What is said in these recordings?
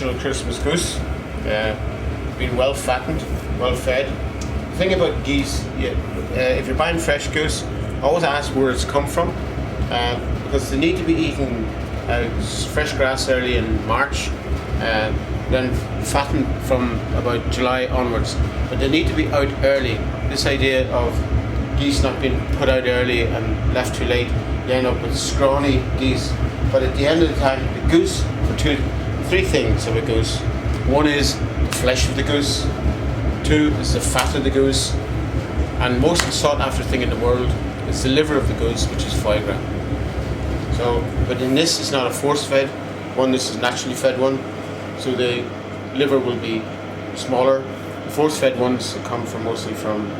traditional Christmas goose, been well fattened, well fed. The thing about geese, if you're buying fresh goose, always ask where it's come from, because they need to be eaten fresh grass early in March, then fattened from about July onwards. But they need to be out early. This idea of geese not being put out early and left too late, you end up with scrawny geese. But at the end of the time, the goose, three things of a goose. One is the flesh of the goose, two is the fat of the goose, and most sought after thing in the world is the liver of the goose, which is foie gras. So, but in this, it's not a force-fed one, this is naturally fed one, so the liver will be smaller. The force-fed ones come from mostly from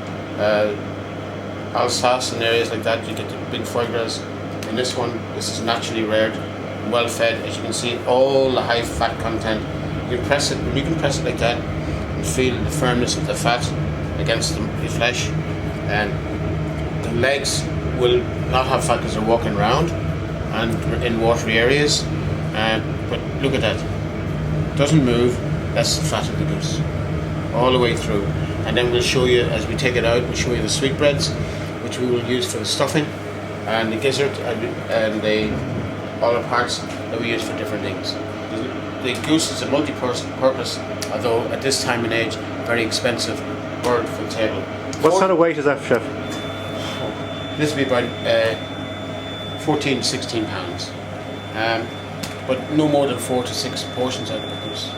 Alsace and areas like that. You get the big foie gras. In this one, this is naturally reared, well fed. As you can see, all the high fat content. You can press it, when you can press it like that, and feel the firmness of the fat against the flesh. And the legs will not have fat because they're walking around and in watery areas. But look at that. It doesn't move. That's the fat of the goose, all the way through. And then we'll show you, as we take it out, we'll show you the sweetbreads, which we will use for the stuffing, and the gizzard, and the other parts that we use for different things. The goose is a multi-purpose, although at this time and age, very expensive bird for the table. What sort of weight is that, Chef? This will be about 14, 16 pounds. But no more than 4 to 6 portions out of the goose.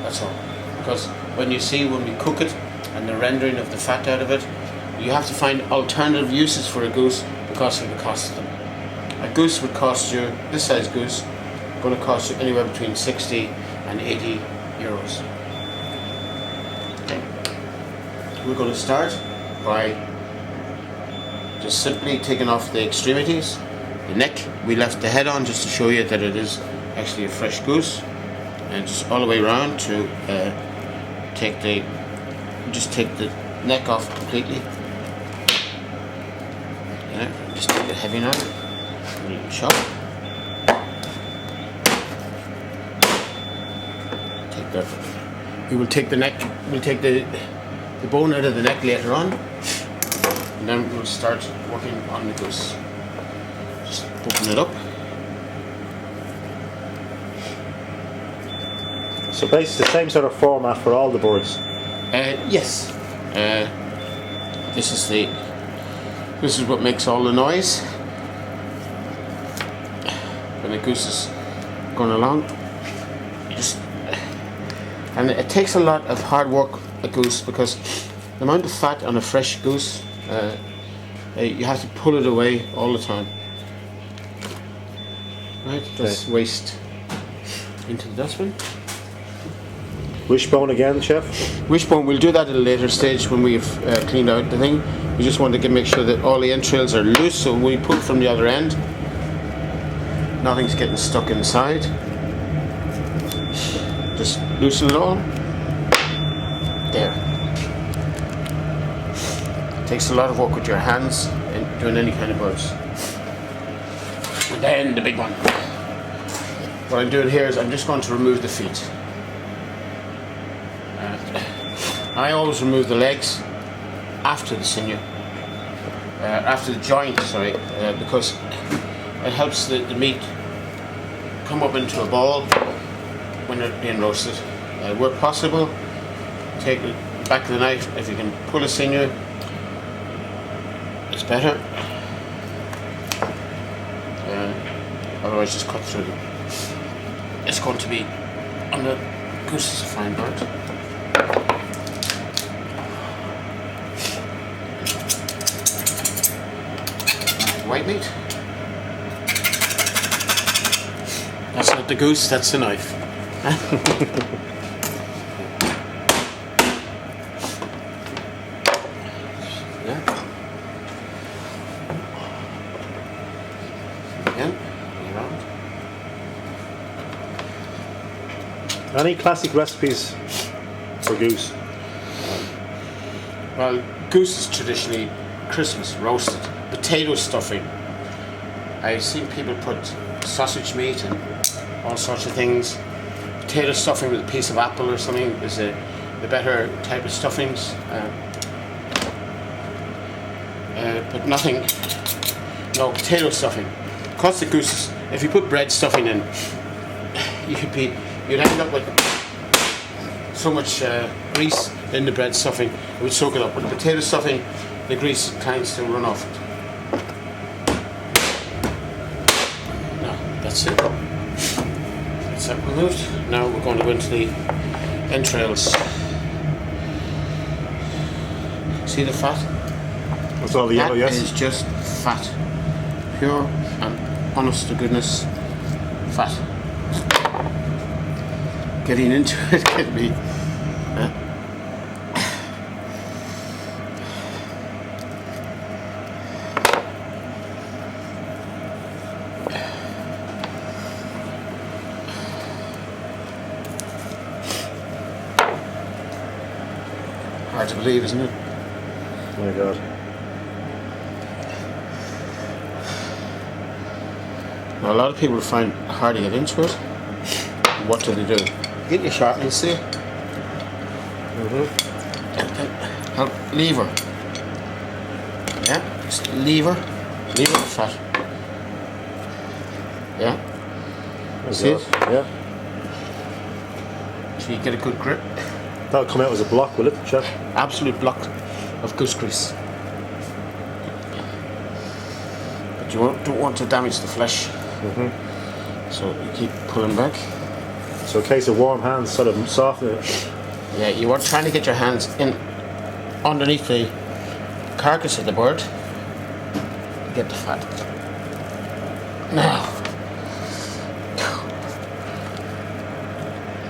That's all. Because when we cook it and the rendering of the fat out of it, you have to find alternative uses for a goose because of the cost of them. A goose would cost you, this size goose, going to cost you anywhere between 60 and 80 euros. Okay. We're going to start by just simply taking off the extremities. The neck, we left the head on just to show you that it is actually a fresh goose, and just all the way around to take the neck off completely. Yeah, just take the heavy knife, chop. Take that. We will take the neck. We'll take the bone out of the neck later on, and then we'll start working on the goose. Just open it up. So basically the same sort of format for all the birds? Yes. This is what makes all the noise when the goose is going along. And it takes a lot of hard work, a goose, because the amount of fat on a fresh goose, you have to pull it away all the time. Right, that's waste into the dustbin. Wishbone again, Chef? Wishbone, we'll do that at a later stage when we've cleaned out the thing. We just want to make sure that all the entrails are loose, so when we pull from the other end, nothing's getting stuck inside. Just loosen it all. There. It takes a lot of work with your hands in doing any kind of birds. And then the big one. What I'm doing here is I'm just going to remove the feet. I always remove the legs after the sinew, after the joint, sorry, because it helps the meat come up into a ball when they're being roasted. Where possible, take the back of the knife. If you can pull a sinew, it's better. Otherwise, just cut through them. It's going to be on the goose is a fine bird. White meat. That's not the goose, that's the knife. Yeah. Again, around. Any classic recipes for goose? Well, goose is traditionally Christmas roasted. Potato stuffing. I've seen people put sausage meat and all sorts of things. potato stuffing with a piece of apple or something is the better type of stuffings. But nothing, no potato stuffing. Because the goose, if you put bread stuffing in, you'd end up with so much grease in the bread stuffing, it would soak it up. With the potato stuffing, the grease tends to run off it. No, that's it. That's that removed. Now we're going to go into the entrails. See the fat? That's all the yellow, yes? That is just fat. Pure and honest to goodness fat. Getting into it can be hard to believe, isn't it? Oh my God. Now, a lot of people find it hard to get into it. What do? Get your sharpening steel. And lever. Yeah, just lever the fat. Yeah. See it? Yeah. So you get a good grip. That'll come out as a block, will it, chef? Absolute block of goose grease. But you don't want to damage the flesh. So you keep pulling back. So a case of warm hands sort of soften it. Yeah, you are trying to get your hands in underneath the carcass of the bird to get the fat. Now,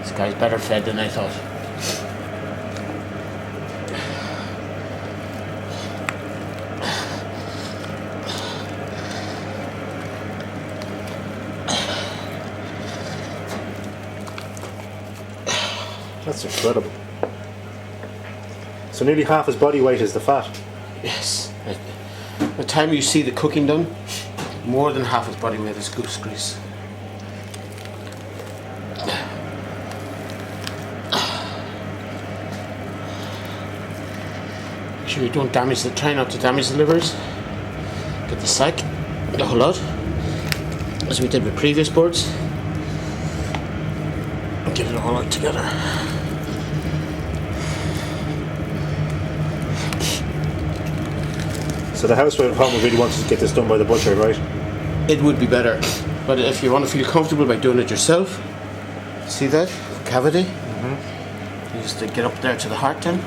this guy's better fed than I thought. That's incredible. So nearly half his body weight is the fat. Yes. By the time you see the cooking done, more than half his body weight is goose grease. Make sure you don't damage the, try not to damage the livers. Get the sack, the whole lot, as we did with previous boards. And get it all out together. So the housewife at home really wants to get this done by the butcher, right? It would be better, but if you want to feel comfortable by doing it yourself, see that cavity? You just get up there to the heart then.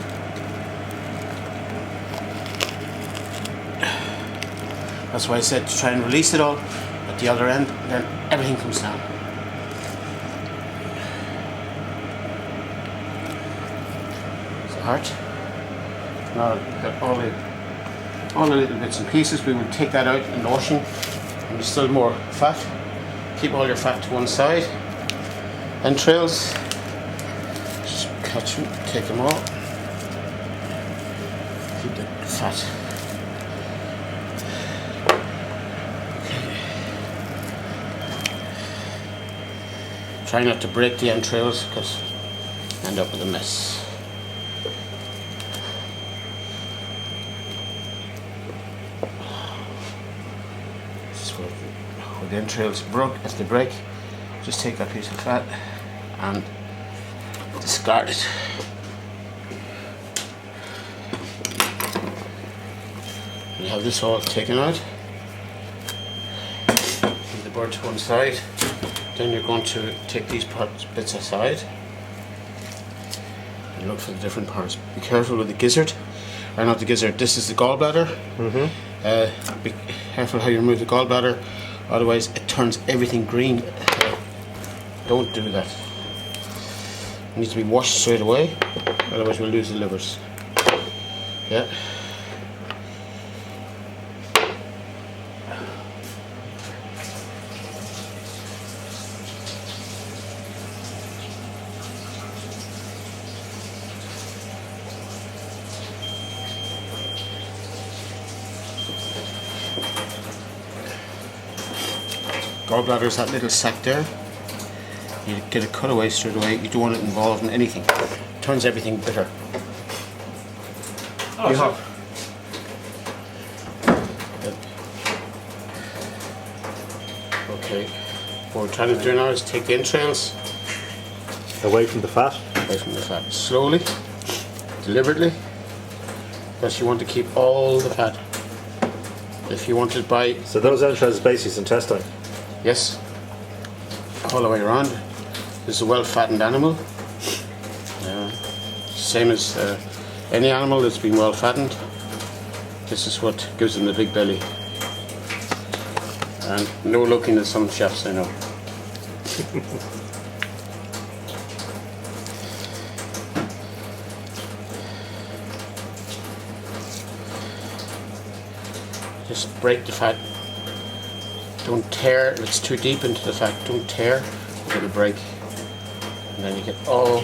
That's why I said to try and release it all at the other end, then everything comes down. It's the heart. Now you've got all the little bits and pieces. We would take that out in the washing, and there's still more fat. Keep all your fat to one side. Entrails, just catch them, take them all. Keep the fat. Okay. Try not to break the entrails because you end up with a mess. With the entrails broke, if they break, just take that piece of fat and discard it. You have this all taken out. Leave the bird to one side. Then you're going to take these bits aside and look for the different parts. Be careful with the gizzard, or not the gizzard. This is the gallbladder. Be careful how you remove the gallbladder, otherwise it turns everything green. Don't do that. It needs to be washed straight away, otherwise we'll lose the livers. Yeah. Gallbladder is that little sac there. You get a cutaway straight away. You don't want it involved in anything. Turns everything bitter. Oh, You so have. Okay. What we're trying to do now is take the entrails away from the fat. away from the fat. Slowly, deliberately, because you want to keep all the fat. If you want it by... So those entrails is basically intestine. Yes. All the way around. This is a well-fattened animal. Same as any animal that's been well-fattened. This is what gives them the big belly. And no looking at some chefs, I know. Just break the fat. Don't tear, if it's too deep into the fat, don't tear, it'll break. And then you get all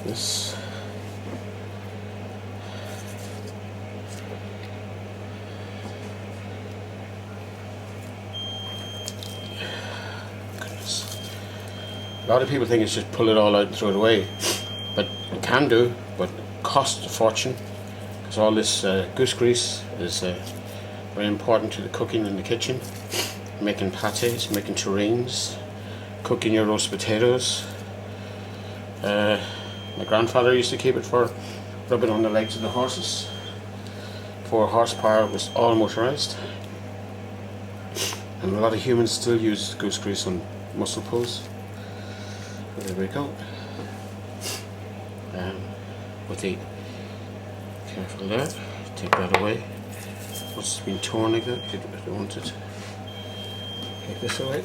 this. Goodness. A lot of people think it's just pull it all out and throw it away. But you can do, but it costs a fortune. Because all this goose grease is very important to the cooking in the kitchen. Making pâtés, making terrines, cooking your roast potatoes. My grandfather used to keep it for rubbing on the legs of the horses. 4 horsepower, was all motorized. And a lot of humans still use goose grease on muscle pulls. There we go. With the careful there, take that away. Once it's been torn like that, I don't want it. Take this away.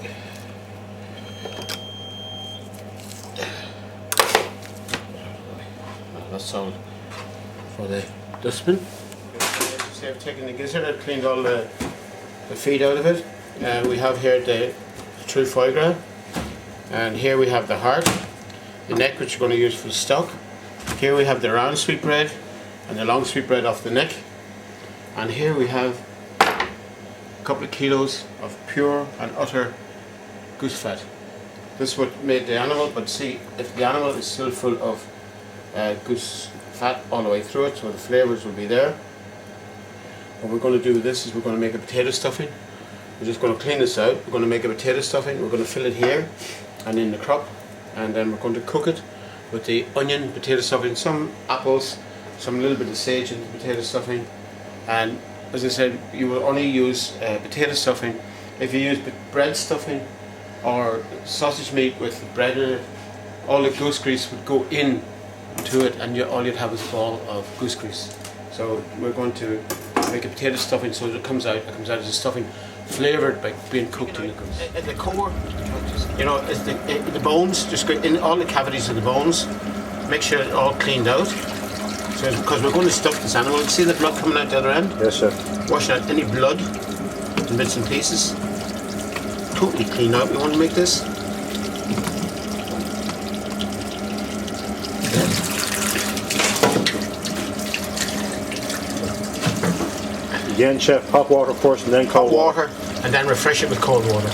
That's all for the dustbin. I've taken the gizzard, I've cleaned all the feet out of it. And we have here the true foie gras. And here we have the heart, the neck, which we're going to use for the stock. Here we have the round sweetbread and the long sweetbread off the neck. And here we have a couple of kilos of pure and utter goose fat. This is what made the animal, but see, if the animal is still full of goose fat all the way through it, so the flavours will be there. What we're going to do with this is we're going to make a potato stuffing. We're just going to clean this out. We're going to make a potato stuffing. We're going to fill it here and in the crop, and then we're going to cook it with the onion potato stuffing, some apples, some little bit of sage in the potato stuffing. And as I said, you will only use potato stuffing if you use bread stuffing or sausage meat with bread in it. All the goose grease would go in to it, and all you'd have is a ball of goose grease. So we're going to make a potato stuffing so that it comes out as a stuffing flavoured by being cooked in the goose. At the core, you know, is the bones, just go in all the cavities of the bones, make sure it's all cleaned out. So, because we're going to stuff this animal, see the blood coming out the other end? Yes, sir. Wash out any blood in bits and pieces. Totally clean out. We want to make this. Again, chef, hot water first and then cold water, and then refresh it with cold water.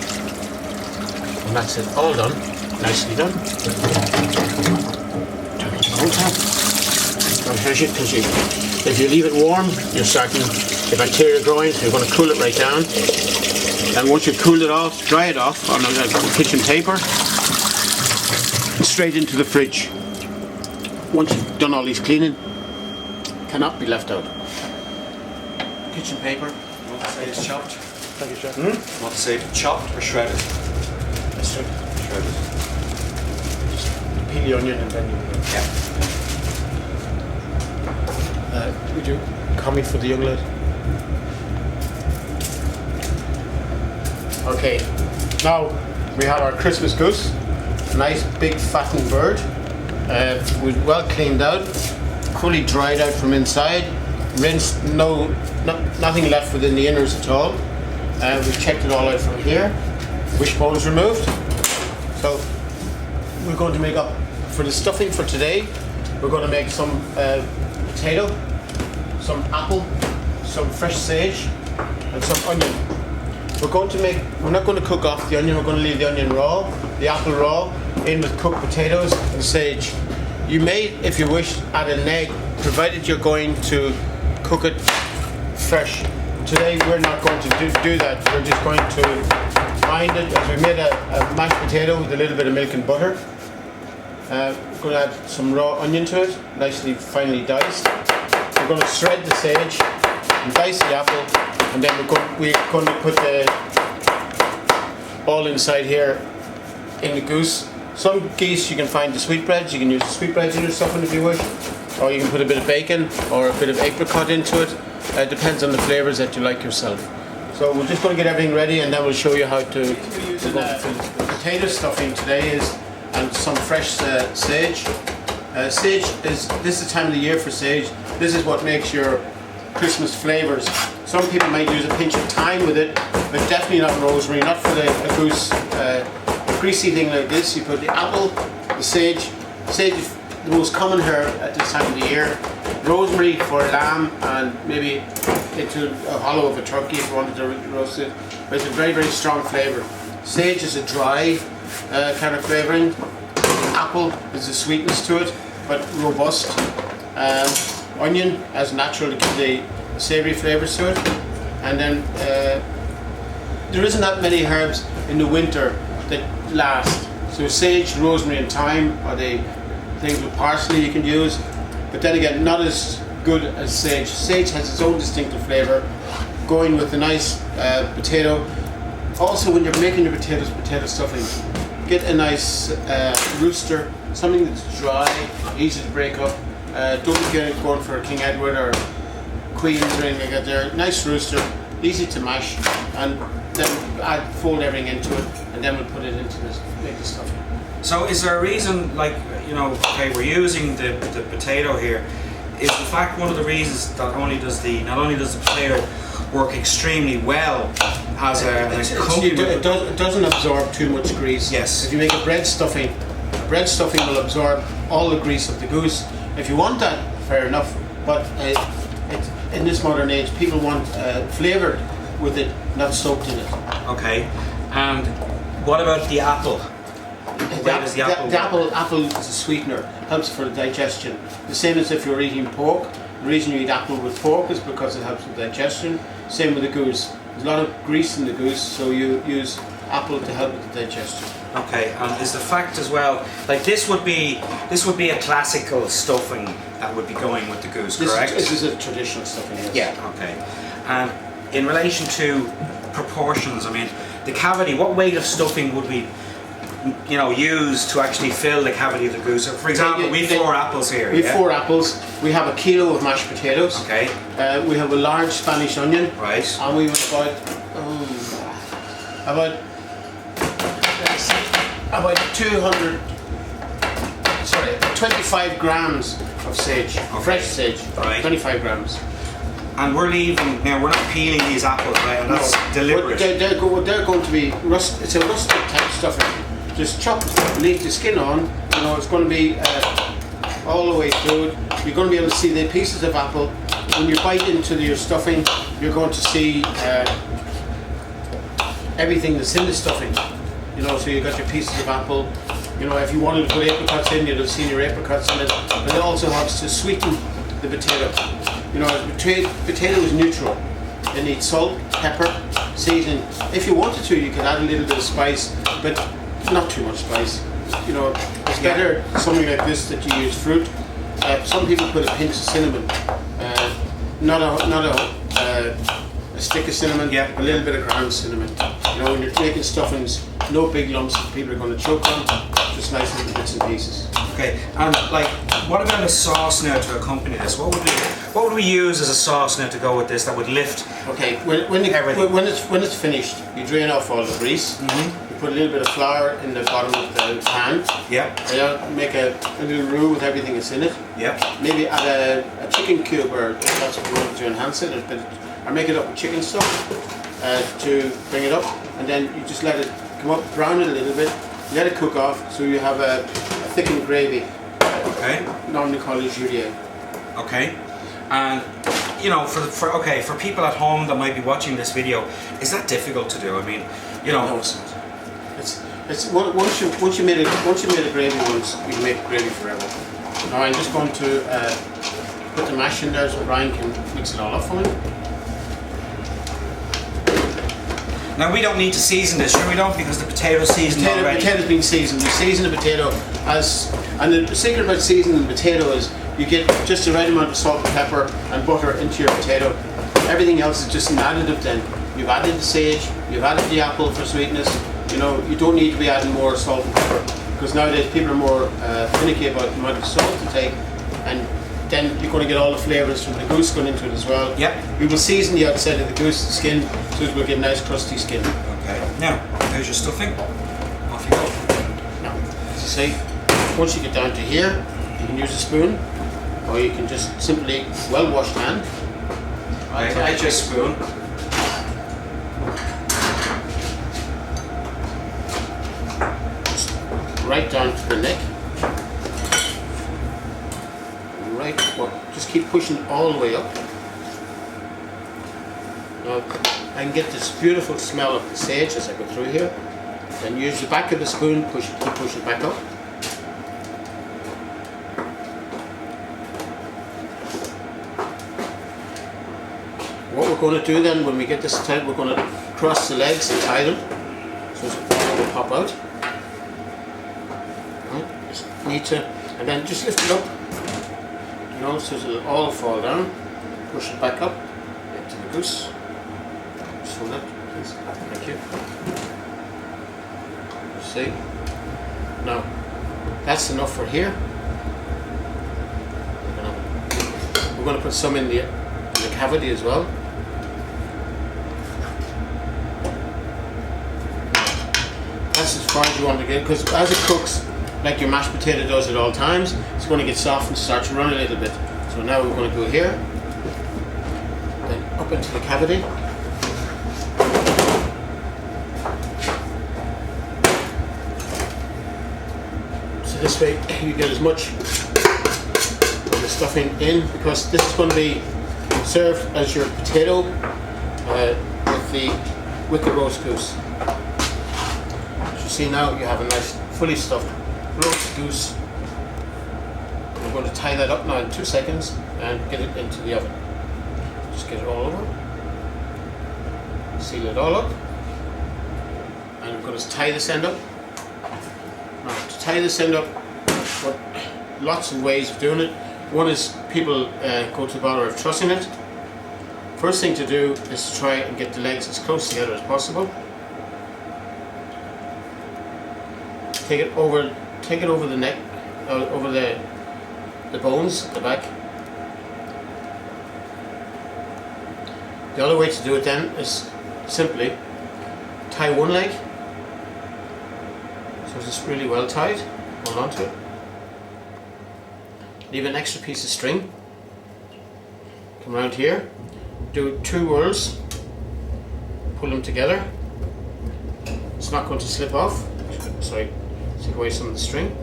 And that's it, all done. Nicely done. Turn it on top. Refresh it, because if you leave it warm, you're starting the bacteria growing, so you're going to cool it right down. And once you've cooled it off, dry it off on a kitchen paper, straight into the fridge. Once you've done all these cleaning, cannot be left out. Kitchen paper. You want to say it's chopped? Thank you, chef. You want to say it's chopped or shredded? Shredded. Just peel the onion and then you would you comment for the young lad? Okay, now we have our Christmas goose. Nice big fattened bird. Well cleaned out, fully dried out from inside. Rinsed, nothing left within the innards at all. We've checked it all out from here. Wishbone's removed. So we're going to make up for the stuffing for today. We're going to make some potato, some apple, some fresh sage, and some onion. we're not going to cook off the onion, we're going to leave the onion raw, the apple raw, in with cooked potatoes and sage. You may, if you wish, add an egg, provided you're going to cook it fresh. Today we're not going to do that, we're just going to bind it as we made a mashed potato with a little bit of milk and butter. We're going to add some raw onion to it, nicely finely diced. We're going to shred the sage and dice the apple, and then we're going to put the all inside here in the goose. Some geese you can find the sweetbreads, you can use the sweetbreads in your stuffing if you wish, or you can put a bit of bacon or a bit of apricot into it. It depends on the flavours that you like yourself. So we're just going to get everything ready, and then we'll show you how to. We're using potato stuffing today and some fresh sage. Sage is, this is the time of the year for sage. This is what makes your Christmas flavours. Some people might use a pinch of thyme with it, but definitely not rosemary, not for a goose greasy thing like this. You put the apple, the sage. Sage is the most common herb at this time of the year. Rosemary for lamb, and maybe into a hollow of a turkey if you wanted to roast it. But it's a very, very strong flavour. Sage is a dry kind of flavouring. Apple is a sweetness to it, but robust. Onion as natural to give the savoury flavours to it. And then there isn't that many herbs in the winter that last. So sage, rosemary and thyme are the things with parsley you can use. But then again, not as good as sage. Sage has its own distinctive flavour, going with the nice potato. Also, when you're making your potato stuffing, get a nice rooster, something that's dry, easy to break up. Don't get going for a King Edward or Queen's or anything like that. They're a nice rooster, easy to mash, and then fold everything into it, and then we'll put it into this, make the stuffing. So is there a reason, like, you know, okay, we're using the potato here, is the fact one of the reasons that not only does the potato work extremely well as a complement? It doesn't absorb too much grease. Yes. If you make a bread stuffing will absorb all the grease of the goose. If you want that, fair enough, but in this modern age, people want flavoured with it, not soaked in it. Okay, and what about the apple? The apple is a sweetener, helps for the digestion. The same as if you're eating pork. The reason you eat apple with pork is because it helps with digestion. Same with the goose. There's a lot of grease in the goose, so you use apple to help with the digestion. Okay, and is the fact as well, like this would be a classical stuffing that would be going with the goose, correct? This is a traditional stuffing, yes. Yeah, okay. And in relation to proportions, I mean, the cavity, what weight of stuffing would we, you know, use to actually fill the cavity of the goose? For example, we have 4 apples here. We have 4 apples. We have a kilo of mashed potatoes. Okay. We have a large Spanish onion. Right. And we have about 25 grams of sage, fresh sage. Right. 25 grams. And we're leaving now. We're not peeling these apples, right? And that's deliberate. They're going to be it's a rustic type stuffing. Just chopped, leave the skin on. You know, it's going to be all the way through it. You're going to be able to see the pieces of apple. When you bite into your stuffing, you're going to see everything that's in the stuffing. You know, so you've got your pieces of apple. You know, if you wanted to put apricots in, you'd have seen your apricots in it. But it also helps to sweeten the potato. You know, potato is neutral. It needs salt, pepper, seasoning. If you wanted to, you could add a little bit of spice, but not too much spice. You know, it's better something like this that you use fruit. Some people put a pinch of cinnamon, not a stick of cinnamon, a little bit of ground cinnamon. You know, when you're making stuffings, no big lumps that people are going to choke on, just nice little bits and pieces. Okay, and like, what about a sauce now to accompany this? What would we use as a sauce now to go with this that would lift? Okay, when it's finished, you drain off all the grease. You put a little bit of flour in the bottom of the pan. Yeah. And make a little roux with everything that's in it. Yeah. Maybe add a chicken cube, or that's what you want to enhance it, or make it up with chicken stock to bring it up, and then you just let it come up, brown it a little bit, let it cook off, so you have a thickened gravy. Okay. Normally called a julienne. Okay. And you know, for people at home that might be watching this video, is that difficult to do? I mean, you know, No, it's not. It's once you made a gravy once, you make gravy forever. Now I'm just going to put the mash in there so Brian can mix it all up for me. now we don't need to season this, sure we don't, because the potato's seasoned already. Potato's been seasoned. You season the potato and the secret about seasoning the potato is you get just the right amount of salt and pepper and butter into your potato. Everything else is just an additive then. You've added the sage, you've added the apple for sweetness. You know, you don't need to be adding more salt and pepper because nowadays people are more finicky about the amount of salt to take, and then you're going to get all the flavours from the goose going into it as well. Yep. We will season the outside of the goose skin so it will get nice crusty skin. Okay. Now, there's your stuffing. Off you go. Now, as I say, once you get down to here, you can use a spoon, or you can just simply well-washed hand. I just spoon. Right down to the neck. Right, well, just keep pushing all the way up. Now, I can get this beautiful smell of the sage as I go through here. Then use the back of the spoon, keep pushing back up. What we're going to do then, when we get this tight, we're going to cross the legs and tie them so it will pop out. Right, just need to, and then just lift it up, you know, so it'll all fall down. Push it back up into the goose. Just hold it, please. Thank you. See? Now, that's enough for here. We're going to put some in the cavity as well. That's as far as you want to get, because as it cooks, like your mashed potato does at all times, it's going to get soft and start to run a little bit. So now we're going to go here, then up into the cavity. So this way you get as much of the stuffing in, because this is going to be served as your potato with the roast goose. As you see now, you have a nice fully stuffed roast goose. We're going to tie that up now in 2 seconds and get it into the oven. Just get it all over. Seal it all up. And I'm going to tie this end up. Now, to tie this end up, lots of ways of doing it. One is people go to the bother of trussing it. First thing to do is to try and get the legs as close together as possible. Take it over the neck, over the bones at the back. The other way to do it then is simply tie one leg, so it's really well tied. Hold on to it. Leave an extra piece of string. Come around here. Do 2 whirls. Pull them together. It's not going to slip off. Sorry, take away some of the string.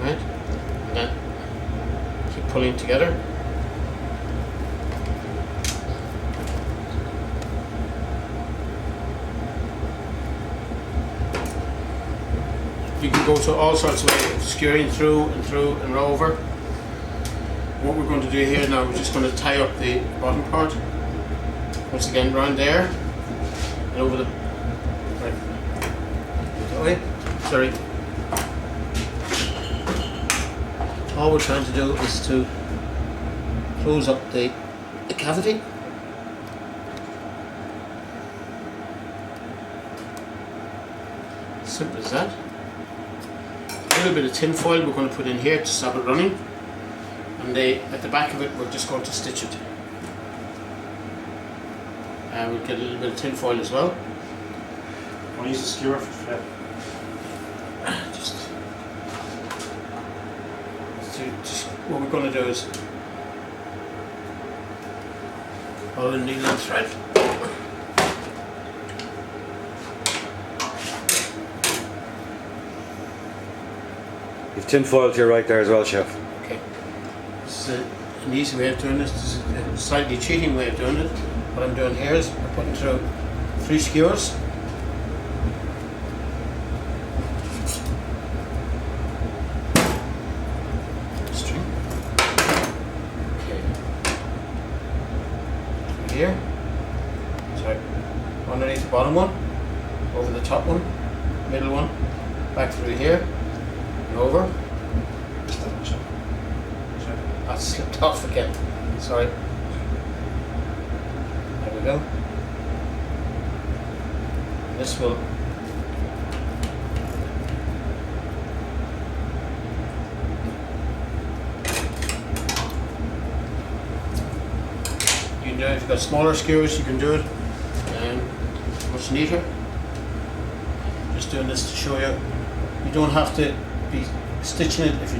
Right, and then keep pulling together. You can go to all sorts of ways of skewering through and over. What we're going to do here now, we're just going to tie up the bottom part. Once again, round there and over the right that way. Sorry. All we're trying to do is to close up the cavity. Simple as that. A little bit of tin foil we're going to put in here to stop it running, and at the back of it we're just going to stitch it. And we'll get a little bit of tin foil as well. Want to use a skewer for flip? Just what we're going to do is follow the needle and thread. You've tin foil to your right there as well, chef. Okay. This is an easy way of doing this. This is a slightly cheating way of doing it. What I'm doing here is I'm putting through 3 skewers. String. Okay. Through here. Sorry. Underneath the bottom one. Over the top one. Middle one. Back through here. And over. I slipped off again. Sorry. There we go. And this will you can do it if you've got smaller skewers, you can do it much neater. Just doing this to show you. You don't have to be stitching it if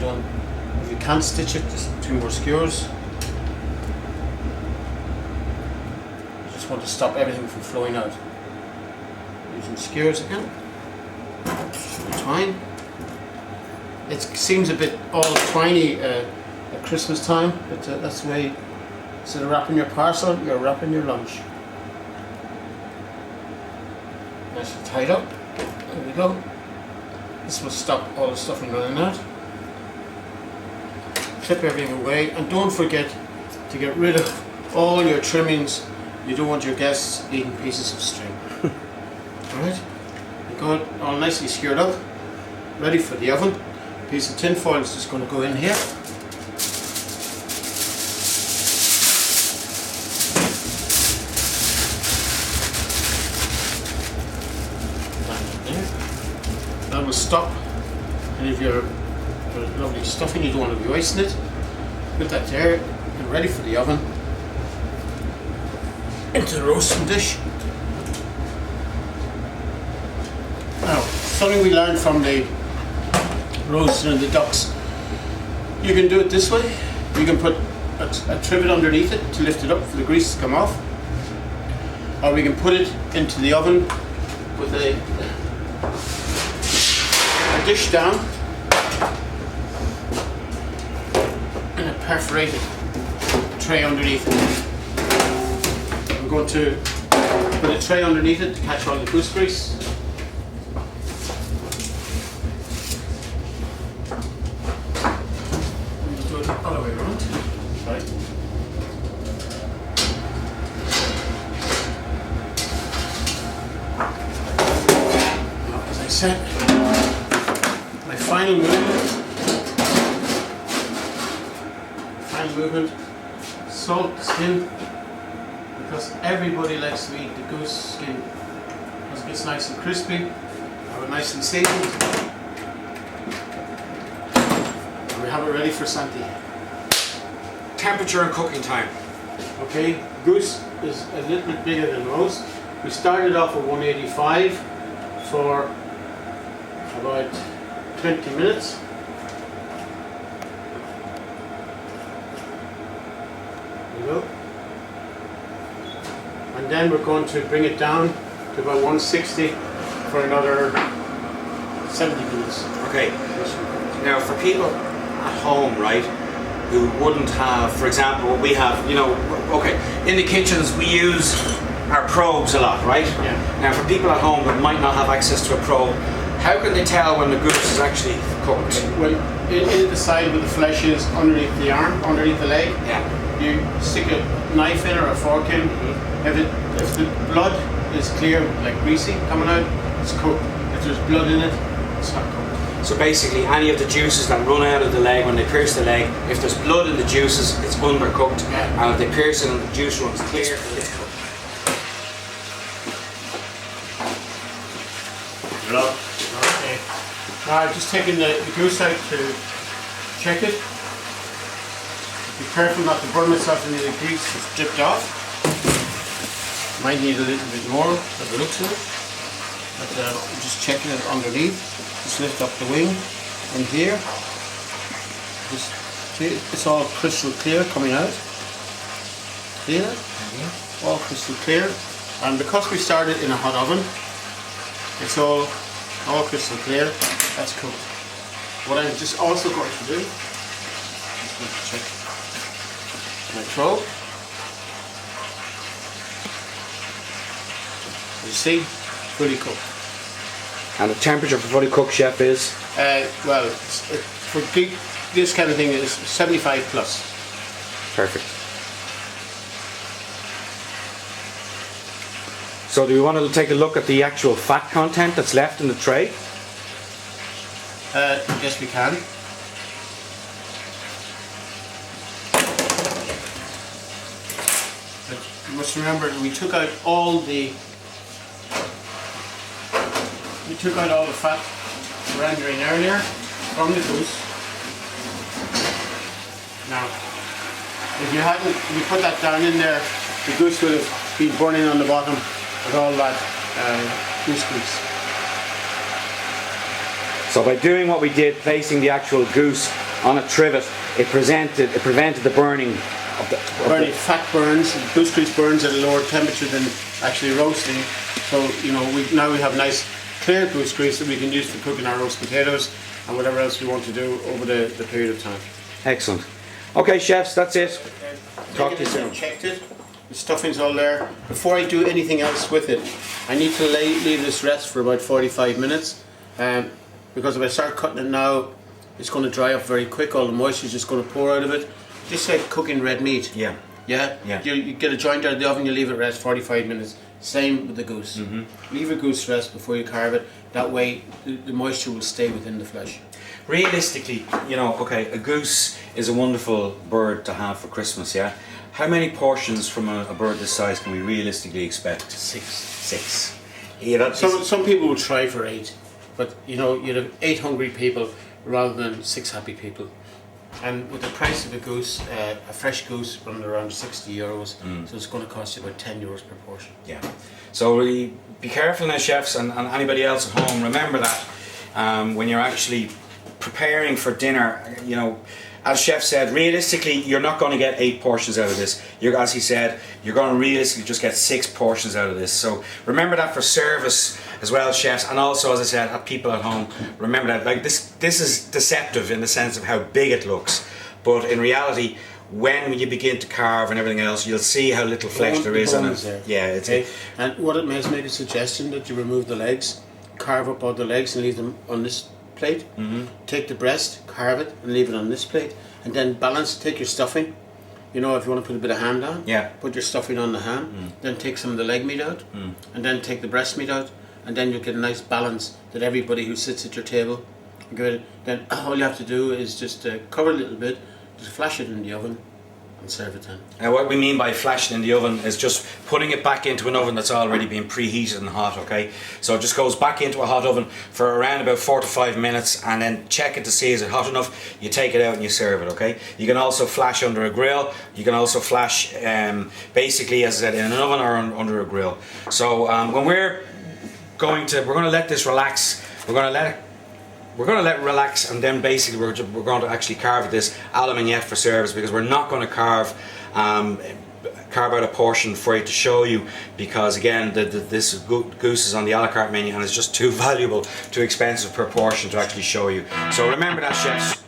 you can't stitch it, just 2 more skewers. You just want to stop everything from flowing out. Using skewers again. Twine. It seems a bit all twiny at Christmas time, but that's the way, instead of wrapping your parcel, you're wrapping your lunch. Nicely tied up. There we go. This will stop all the stuff from running out. Clip everything away, and don't forget to get rid of all your trimmings. You don't want your guests eating pieces of string. Alright, you got it all nicely skewered up, ready for the oven. A piece of tin foil is just going to go in here. That will stop any of your lovely stuffing. You don't want to be wasting it. Put that there and ready for the oven. Into the roasting dish. Now, something we learned from the roasting and the ducks. You can do it this way. You can put a trivet underneath it to lift it up for the grease to come off. Or we can put it into the oven with a dish down and a perforated tray underneath it. I'm going to put a tray underneath it to catch all the goose grease. Just do it the other way around. Sorry. Now, as I said, my final movement, salt the skin, because everybody likes to eat the goose skin because it gets nice and crispy, have it nice and seasoned, and we have it ready for Santi. Temperature and cooking time. Okay, goose is a little bit bigger than most. We started off at 185 for about 20 minutes. There we go. And then we're going to bring it down to about 160 for another 70 minutes. Okay. Now, for people at home, right, who wouldn't have, for example, what we have, you know, okay, in the kitchens we use our probes a lot, right? Yeah. Now, for people at home that might not have access to a probe, how can they tell when the goose is actually cooked? Well, in the side where the flesh is underneath the arm, underneath the leg, Yeah. you stick a knife in or a fork in. If the blood is clear, like greasy coming out, it's cooked. If there's blood in it, it's not cooked. So basically, any of the juices that run out of the leg when they pierce the leg, if there's blood in the juices, it's undercooked. Yeah. And if they pierce it and the juice runs clear, it's cooked. Okay. Now I've just taken the goose out to check it. Be careful not to burn myself in the grease that's dripped off. Might need a little bit more of the looks of it. But I'm just checking it underneath. Just lift up the wing in here. Just see, it's all crystal clear coming out. See that? All crystal clear. And because we started in a hot oven, it's all crystal clear. That's cooked. What I'm just also going to do, check my probe. You see, fully cooked. And the temperature for fully cooked, chef, is? Well, for this kind of thing is 75 plus. Perfect. So do we want to take a look at the actual fat content that's left in the tray? Yes, we can. But you must remember we took out all the fat rendering earlier from the goose. Now, if you put that down in there, the goose would have been burning on the bottom with all that goose grease. So by doing what we did, placing the actual goose on a trivet, it prevented the burning of the fat burns, goose grease burns at a lower temperature than actually roasting. So now we have nice clear goose grease that we can use for cooking our roast potatoes and whatever else we want to do over the period of time. Excellent. Okay, chefs, that's it. Talk to you Taken it soon. and checked it. The stuffing's all there. Before I do anything else with it, I need to leave this rest for about 45 minutes. Because if I start cutting it now, it's going to dry up very quick. All the moisture is just going to pour out of it. Just like cooking red meat. Yeah. Yeah? Yeah. You get a joint out of the oven, you leave it rest 45 minutes. Same with the goose. Leave a goose rest before you carve it. That way the moisture will stay within the flesh. Realistically, okay, a goose is a wonderful bird to have for Christmas, yeah? How many portions from a bird this size can we realistically expect? 6. Yeah, Some people will try for 8, but you'd have 8 hungry people rather than 6 happy people. And with the price of a goose, a fresh goose runs around €60, so it's going to cost you about €10 per portion. Yeah. So really be careful now, chefs, and anybody else at home. Remember that when you're actually preparing for dinner, as chef said, realistically, you're not going to get 8 portions out of this. As he said, you're going to realistically just get 6 portions out of this. So remember that for service as well, chefs, and also, as I said, at people at home, remember that this is deceptive in the sense of how big it looks, but in reality, when you begin to carve and everything else, you'll see how little flesh there is on it. There. Yeah, it's okay. And what it makes, make a suggestion that you remove the legs, carve up all the legs and leave them on this plate. Take the breast, carve it and leave it on this plate, and then balance. Take your stuffing. If you want to put a bit of ham down, put your stuffing on the ham. Then take some of the leg meat out, and then take the breast meat out, and then you'll get a nice balance that everybody who sits at your table. Then all you have to do is just cover a little bit, just flash it in the oven, and serve it then. Now what we mean by flashing in the oven is just putting it back into an oven that's already been preheated and hot, okay? So it just goes back into a hot oven for around about 4 to 5 minutes, and then check it to see is it hot enough. You take it out and you serve it, okay? You can also flash under a grill. You can also flash basically, as I said, in an oven or under a grill. So when we're going to let this relax. We're going to let it relax, and then basically we're going to actually carve this a la mignette for service, because we're not going to carve out a portion for you to show you, because again this goose is on the a la carte menu and it's just too valuable, too expensive per portion to actually show you. So remember that, chefs.